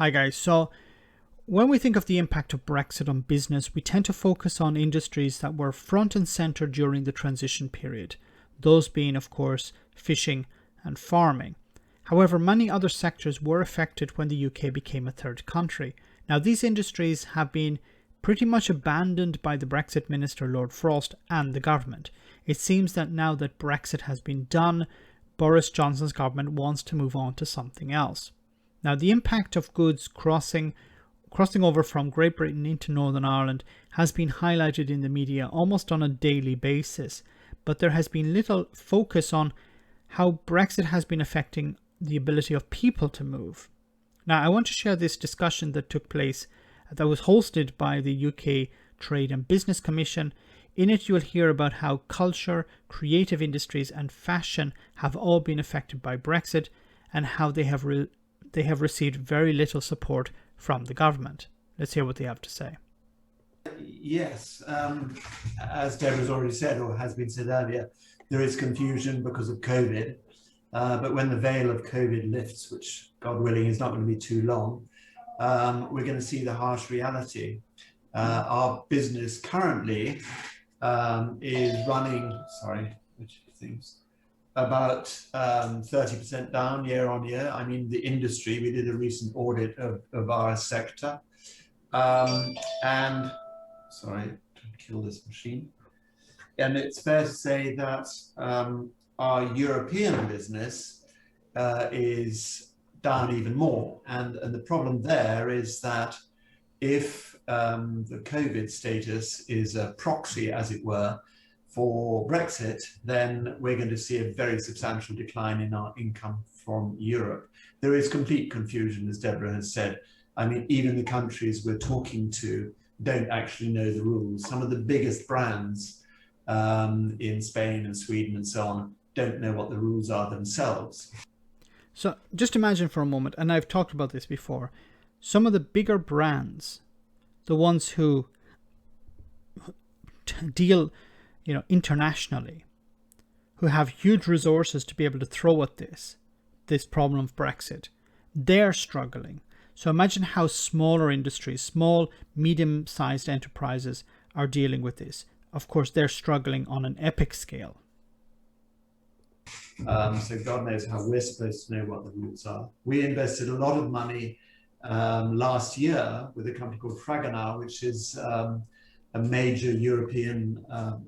Hi guys. So when we think of the impact of Brexit on business, we tend to focus on industries that were front and center during the transition period, those being, of course, fishing and farming. However, many other sectors were affected when the UK became a third country. Now, these industries have been pretty much abandoned by the Brexit Minister, Lord Frost, and the government. It seems that now that Brexit has been done, Boris Johnson's government wants to move on to something else. Now, the impact of goods crossing over from Great Britain into Northern Ireland has been highlighted in the media almost on a daily basis, but there has been little focus on how Brexit has been affecting the ability of people to move. Now, I want to share this discussion that took place, that was hosted by the UK Trade and Business Commission. In it, you will hear about how culture, creative industries and fashion have all been affected by Brexit and how they have received very little support from the government. Let's hear what they have to say. Yes, as Deborah's already said, or has been said earlier, there is confusion because of COVID. But when the veil of COVID lifts, which God willing is not going to be too long, we're going to see the harsh reality. Our business currently is running, about 30% down year on year. I mean, the industry, we did a recent audit of our sector. And kill this machine. And it's fair to say that our European business is down even more. And the problem there is that if the COVID status is a proxy, as it were, for Brexit, then we're going to see a very substantial decline in our income from Europe. There is complete confusion, as Deborah has said. I mean, even the countries we're talking to don't actually know the rules. Some of the biggest brands in Spain and Sweden and so on don't know what the rules are themselves. So just imagine for a moment, and I've talked about this before, some of the bigger brands, the ones who deal internationally, who have huge resources to be able to throw at this problem of Brexit, they're struggling. So imagine how smaller industries, small, medium-sized enterprises are dealing with this. Of course, they're struggling on an epic scale. So God knows how we're supposed to know what the rules are. We invested a lot of money last year with a company called Fragonard, which is a major European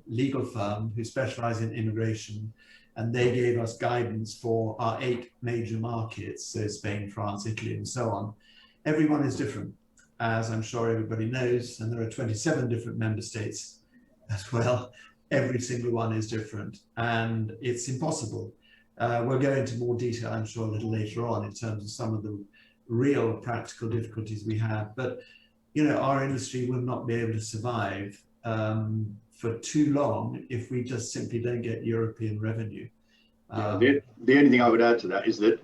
legal firm who specialize in immigration. And they gave us guidance for our 8 major markets, so Spain, France, Italy, and so on. Everyone is different, as I'm sure everybody knows, and there are 27 different member states as well. Every single one is different, and it's impossible. We'll go into more detail, I'm sure, a little later on in terms of some of the real practical difficulties we have. But, our industry will not be able to survive for too long if we just simply don't get European revenue. The only thing I would add to that is that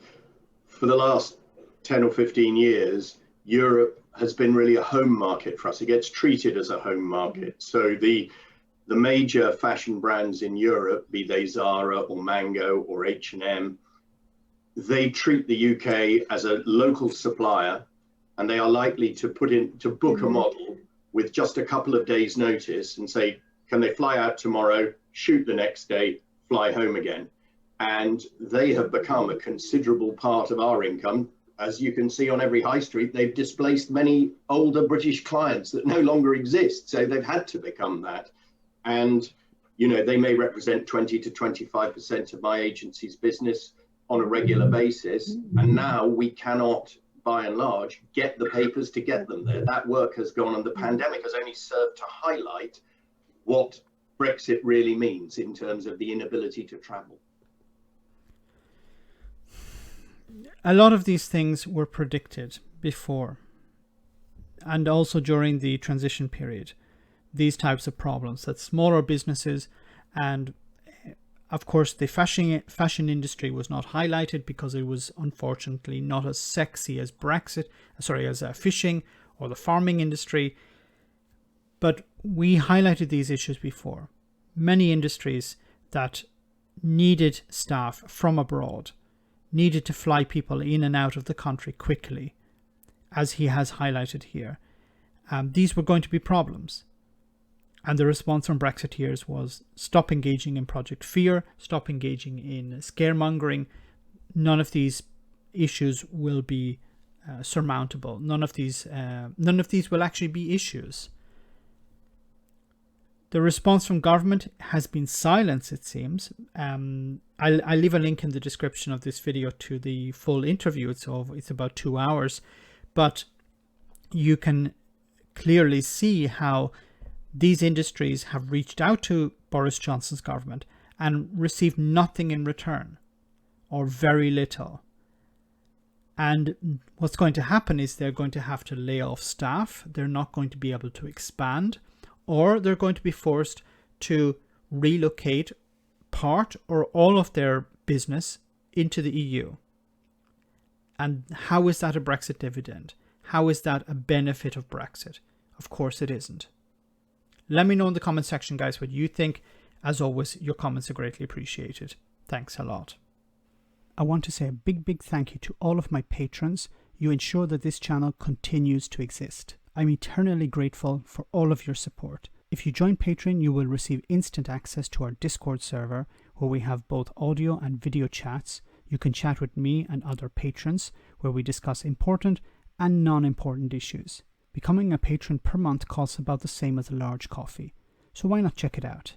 for the last 10 or 15 years, Europe has been really a home market for us. It gets treated as a home market. So the major fashion brands in Europe, be they Zara or Mango or H&M, they treat the UK as a local supplier, and they are likely to book a model with just a couple of days notice and say, can they fly out tomorrow, shoot the next day, fly home again? And they have become a considerable part of our income. As you can see on every high street, they've displaced many older British clients that no longer exist. So they've had to become that. And, they may represent 20 to 25% of my agency's business on a regular basis. And now we cannot, by and large, get the papers to get them there. That work has gone, and the pandemic has only served to highlight what Brexit really means in terms of the inability to travel. A lot of these things were predicted before, and also during the transition period, these types of problems, that smaller businesses, and of course the fashion industry was not highlighted because it was unfortunately not as sexy as fishing or the farming industry. But we highlighted these issues before. Many industries that needed staff from abroad, needed to fly people in and out of the country quickly, as he has highlighted here. These were going to be problems. And the response from Brexiteers was stop engaging in Project Fear, stop engaging in scaremongering. None of these issues will be surmountable. None of these will actually be issues. The response from government has been silence, it seems. I'll leave a link in the description of this video to the full interview. It's about 2 hours. But you can clearly see how these industries have reached out to Boris Johnson's government and received nothing in return, or very little. And what's going to happen is they're going to have to lay off staff. They're not going to be able to expand, or they're going to be forced to relocate part or all of their business into the EU. And how is that a Brexit dividend? How is that a benefit of Brexit? Of course it isn't. Let me know in the comment section, guys, what you think. As always, your comments are greatly appreciated. Thanks a lot. I want to say a big thank you to all of my patrons. You ensure that this channel continues to exist. I'm eternally grateful for all of your support. If you join Patreon, you will receive instant access to our Discord server, where we have both audio and video chats. You can chat with me and other patrons, where we discuss important and non-important issues. Becoming a patron per month costs about the same as a large coffee, so why not check it out?